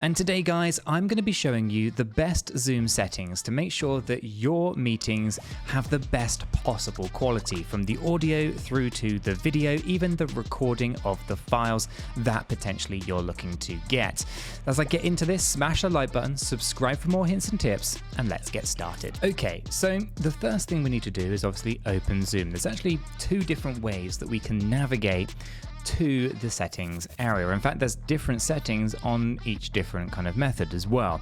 And today, guys, I'm going to be showing you the best Zoom settings to make sure that your meetings have the best possible quality, from the audio through to the video, even the recording of the files that potentially you're looking to get. As I get into this, smash the like button, subscribe for more hints and tips, and let's get started. Okay, so the first thing we need to do is obviously open Zoom. There's actually two different ways that we can navigate to the settings area. In fact, there's different settings on each different kind of method as well,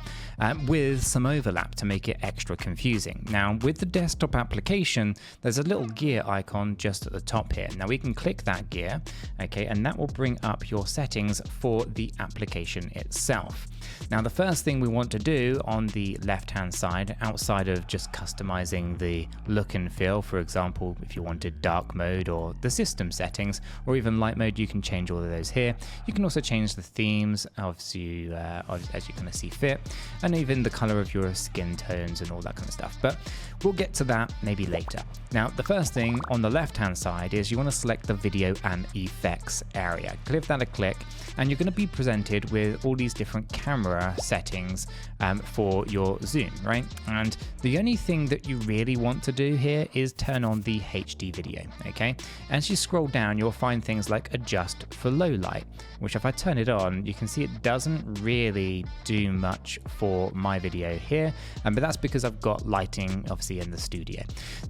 with some overlap to make it extra confusing. Now, with the desktop application, there's a little gear icon just at the top here. Now we can click that gear, okay, and that will bring up your settings for the application itself. Now, the first thing we want to do on the left-hand side, outside of just customizing the look and feel, for example, if you wanted dark mode or the system settings, or even light mode, you can change all of those here. You can also change the themes, obviously, as you kind of see fit, and even the color of your skin tones and all that kind of stuff. But we'll get to that maybe later. Now, the first thing on the left-hand side is you want to select the video and effects area. Give that a click, and you're going to be presented with all these different camera settings for your Zoom, right? And the only thing that you really want to do here is turn on the HD video, okay? As you scroll down, you'll find things like adjust for low light, which if I turn it on, you can see it doesn't really do much for my video here, but that's because I've got lighting obviously in the studio.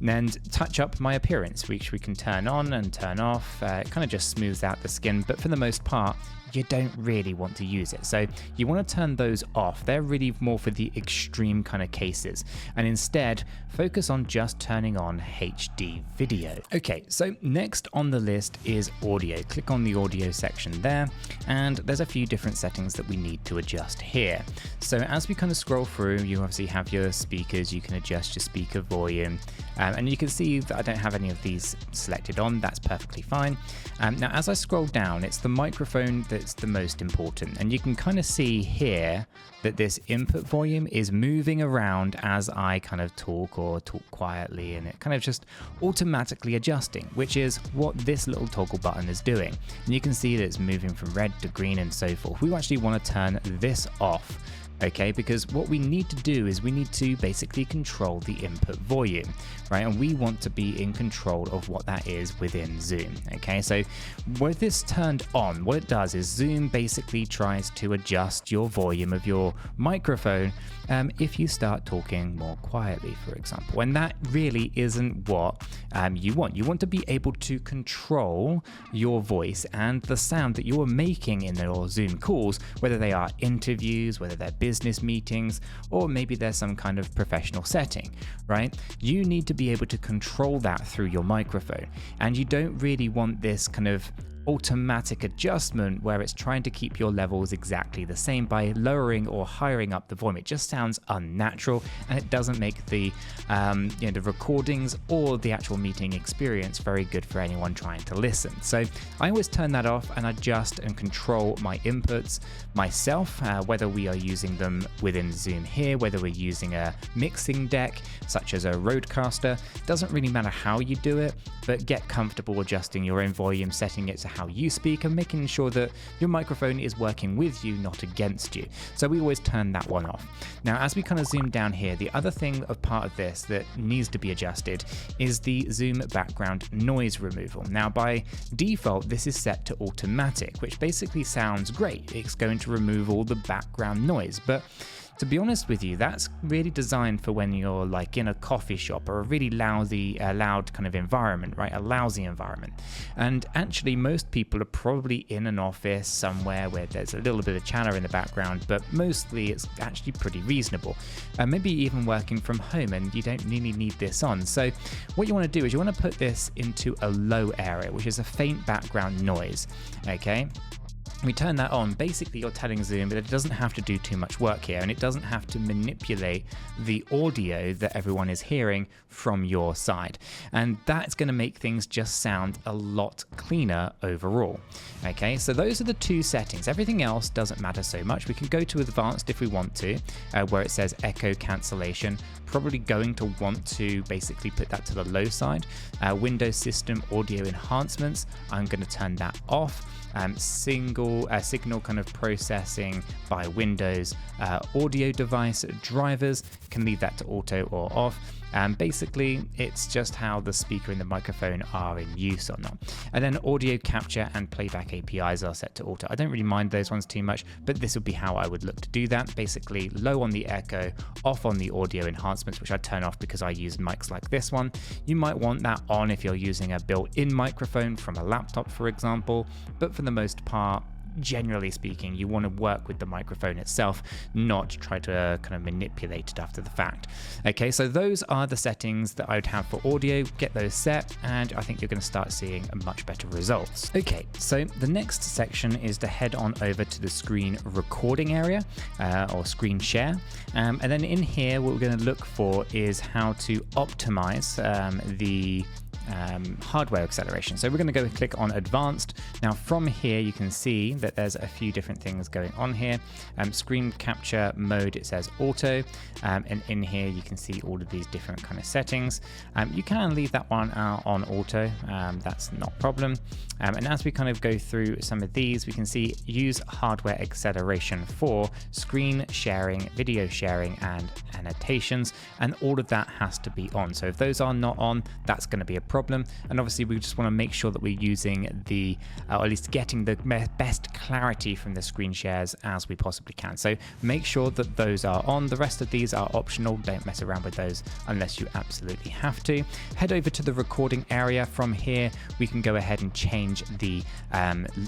And touch up my appearance, which we can turn on and turn off. It kind of just smooths out the skin, but for the most part, you don't really want to use it. So you want to turn those off. They're really more for the extreme kind of cases, and instead focus on just turning on HD video. Okay, so next on the list is audio. Click on the audio section there, and there's a few different settings that we need to adjust here. So as we kind of scroll through, you obviously have your speakers. You can adjust your speaker volume, and you can see that I don't have any of these selected on. That's perfectly fine. Now as I scroll down, it's the microphone that's the most important, and you can kind of see here that this input volume is moving around as I kind of talk or talk quietly, and it kind of just automatically adjusting, which is what this little toggle button is doing. And you can see that it's moving from red to green and so forth. We actually want to turn this off, okay, because what we need to do is we need to basically control the input volume, right? And we want to be in control of what that is within Zoom, okay? So with this turned on, what it does is Zoom basically tries to adjust your volume of your microphone if you start talking more quietly, for example. And that really isn't what you want. You want to be able to control your voice and the sound that you are making in your Zoom calls, whether they are interviews, whether they're business meetings, or maybe there's some kind of professional setting, right? You need to be able to control that through your microphone, and you don't really want this kind of automatic adjustment where it's trying to keep your levels exactly the same by lowering or highering up the volume. It just sounds unnatural, and it doesn't make the the recordings or the actual meeting experience very good for anyone trying to listen. So I always turn that off and adjust and control my inputs myself, whether we are using them within Zoom here, whether we're using a mixing deck such as a Rodecaster. Doesn't really matter how you do it, but get comfortable adjusting your own volume, setting it to how you speak, and making sure that your microphone is working with you, not against you. So we always turn that one off. Now, as we kind of zoom down here, the other thing of part of this that needs to be adjusted is the Zoom background noise removal. Now, by default, this is set to automatic, which basically sounds great. It's going to remove all the background noise, but to be honest with you, that's really designed for when you're like in a coffee shop or a really loud kind of environment, right? A lousy environment. And actually, most people are probably in an office somewhere where there's a little bit of chatter in the background, but mostly it's actually pretty reasonable. Maybe even working from home, and you don't really need this on. So what you want to do is you want to put this into a low area, which is a faint background noise, okay? We turn that on. Basically, you're telling Zoom that it doesn't have to do too much work here, and it doesn't have to manipulate the audio that everyone is hearing from your side. And that's going to make things just sound a lot cleaner overall. Okay, so those are the two settings. Everything else doesn't matter so much. We can go to advanced if we want to, where it says echo cancellation. Probably going to want to basically put that to the low side. Windows system audio enhancements, I'm going to turn that off. signal kind of processing by Windows audio device drivers. Can leave that to auto or off. Basically, it's just how the speaker and the microphone are in use or not. And then audio capture and playback APIs are set to auto. I don't really mind those ones too much, but this would be how I would look to do that. Basically, low on the echo, off on the audio enhancements, which I turn off because I use mics like this one. You might want that on if you're using a built-in microphone from a laptop, for example, but for the most part, generally speaking, you want to work with the microphone itself, not try to kind of manipulate it after the fact. Okay, so those are the settings that I would have for audio. Get those set, and I think you're going to start seeing much better results. Okay, so the next section is to head on over to the screen recording area or screen share. And then in here, what we're going to look for is how to optimize the hardware acceleration. So we're going to go click on advanced. Now from here you can see that there's a few different things going on here. Screen capture mode, it says auto, and in here you can see all of these different kind of settings. You can leave that one on auto, that's not a problem. And as we kind of go through some of these, we can see use hardware acceleration for screen sharing, video sharing, and annotations, and all of that has to be on. So if those are not on, that's going to be a problem. And obviously we just want to make sure that we're using the, or at least getting the best clarity from the screen shares as we possibly can. So make sure that those are on. The rest of these are optional. Don't mess around with those unless you absolutely have to. Head over to the recording area. From here, we can go ahead and change the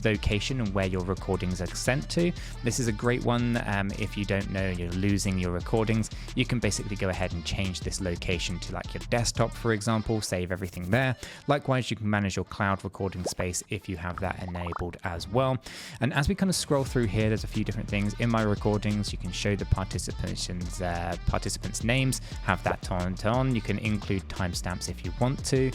location and where your recordings are sent to. This is a great one. If you don't know, you're losing your recordings, you can basically go ahead and change this location to like your desktop, for example, save everything there. Likewise, you can manage your cloud recording space if you have that enabled as well. And as we kind of scroll through here, there's a few different things. In my recordings, you can show the participants' names, have that turned on. You can include timestamps if you want to.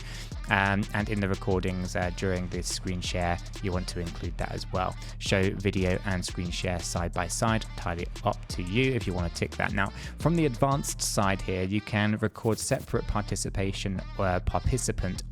And in the recordings during this screen share, you want to include that as well. Show video and screen share side by side, entirely up to you if you want to tick that. Now, from the advanced side here, you can record separate participant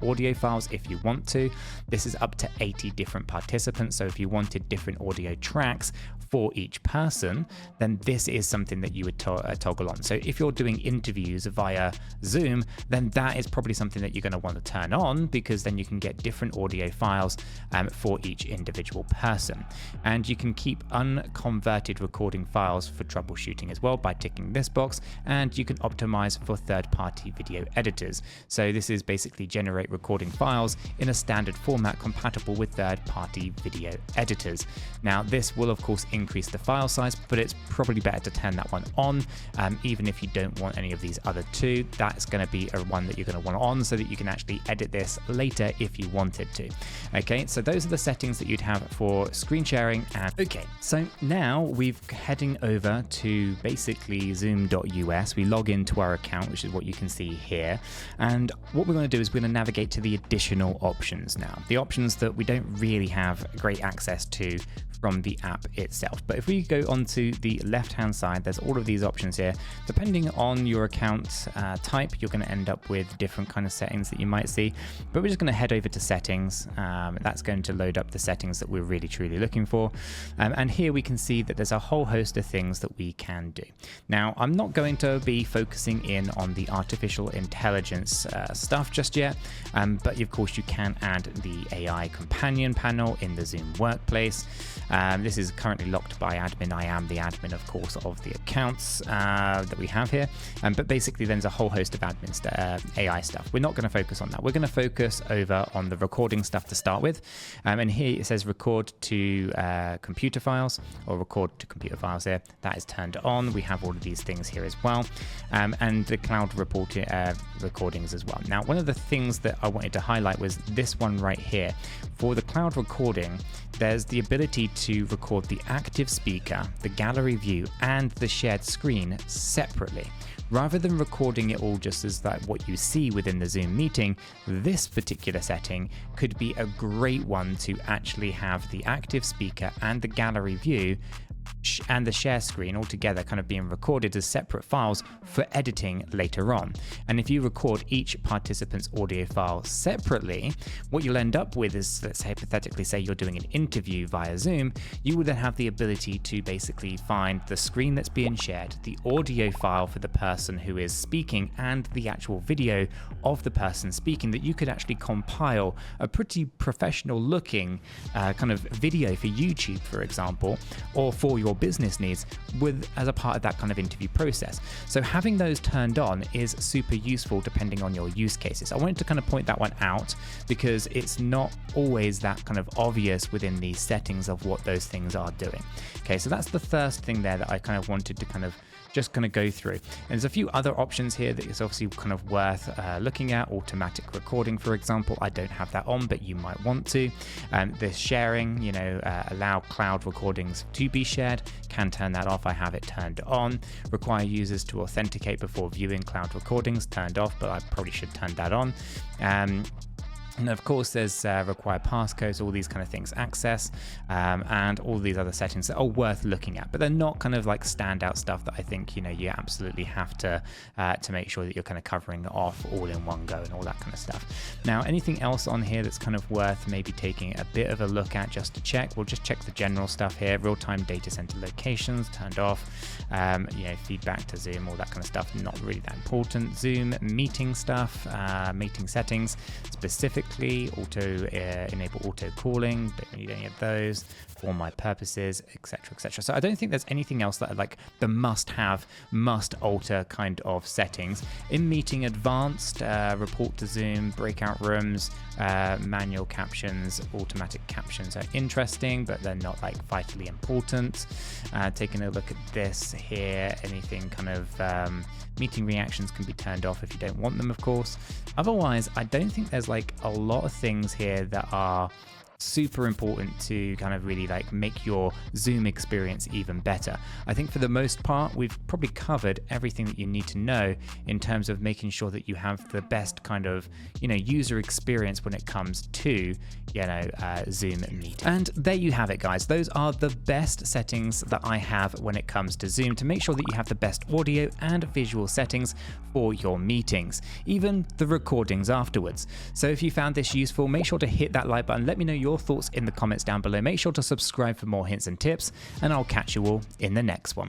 audio files if you want to. This is up to 80 different participants. So if you wanted different audio tracks for each person, then this is something that you would toggle on. So if you're doing interviews via Zoom, then that is probably something that you're going to want to turn on, because then you can get different audio files for each individual person. And you can keep unconverted recording files for troubleshooting as well by ticking this box, and you can optimize for third-party video editors. So this is basically generate recording files in a standard format compatible with third-party video editors. Now this will of course increase the file size, but it's probably better to turn that one on, even if you don't want any of these other two. That's going to be a one that you're going to want on so that you can actually edit this later if you wanted to. Okay, so those are the settings that you'd have for screen sharing. And okay, so now we're heading over to basically zoom.us. We log into our account, which is what you can see here, and what we're going to do is we're going to navigate to the additional options now, the options that we don't really have great access to from the app itself. But if we go onto the left hand side, there's all of these options here. Depending on your account type, you're going to end up with different kind of settings that you might see, but we're just going to head over to settings. That's going to load up the settings that we're really truly looking for, and here we can see that there's a whole host of things that we can do. Now I'm not going to be focusing in on the artificial intelligence stuff just yet, but of course you can add the AI companion panel in the Zoom workplace. This is currently locked by admin. I am the admin, of course, of the accounts that we have here. But basically, there's a whole host of admin AI stuff. We're not going to focus on that. We're going to focus over on the recording stuff to start with. And here it says record to computer files, or record to computer files here. That is turned on. We have all of these things here as well. And the cloud recordings as well. Now, one of the things that I wanted to highlight was this one right here. For the cloud recording, there's the ability to record the active speaker, the gallery view, and the shared screen separately. Rather than recording it all just as like what you see within the Zoom meeting, this particular setting could be a great one to actually have the active speaker and the gallery view and the share screen all together kind of being recorded as separate files for editing later on. And if you record each participant's audio file separately, what you'll end up with is, let's hypothetically say you're doing an interview via Zoom, you would then have the ability to basically find the screen that's being shared, the audio file for the person who is speaking, and the actual video of the person speaking, that you could actually compile a pretty professional looking kind of video for YouTube, for example, or for your business needs as a part of that kind of interview process. So having those turned on is super useful depending on your use cases. I wanted to kind of point that one out because it's not always that kind of obvious within these settings of what those things are doing. Okay, so that's the first thing there that I kind of wanted to kind of just going to go through. And there's a few other options here that is obviously kind of worth looking at. Automatic recording, for example, I don't have that on, but you might want to. This sharing, allow cloud recordings to be shared, can turn that off. I have it turned on. Require users to authenticate before viewing cloud recordings, turned off, but I probably should turn that on. And of course, there's require passcodes, all these kind of things, access, and all these other settings that are worth looking at, but they're not kind of like standout stuff that I think you absolutely have to make sure that you're kind of covering off all in one go and all that kind of stuff. Now, anything else on here that's kind of worth maybe taking a bit of a look at just to check? We'll just check the general stuff here. Real-time data center locations turned off. Feedback to Zoom, all that kind of stuff, not really that important. Zoom meeting stuff, meeting settings specifically. Enable auto calling, don't need any of those for my purposes, etc. So I don't think there's anything else that are like the must alter kind of settings. In meeting advanced, report to Zoom, breakout rooms, manual captions, automatic captions are interesting, but they're not like vitally important. Taking a look at this here, anything kind of meeting reactions can be turned off if you don't want them, of course. Otherwise, I don't think there's like a lot of things here that are super important to kind of really like make your Zoom experience even better. I think for the most part, we've probably covered everything that you need to know in terms of making sure that you have the best kind of, user experience when it comes to, Zoom meeting. And there you have it, guys. Those are the best settings that I have when it comes to Zoom to make sure that you have the best audio and visual settings for your meetings, even the recordings afterwards. So if you found this useful, make sure to hit that like button. Let me know your thoughts in the comments down below. Make sure to subscribe for more hints and tips, and I'll catch you all in the next one.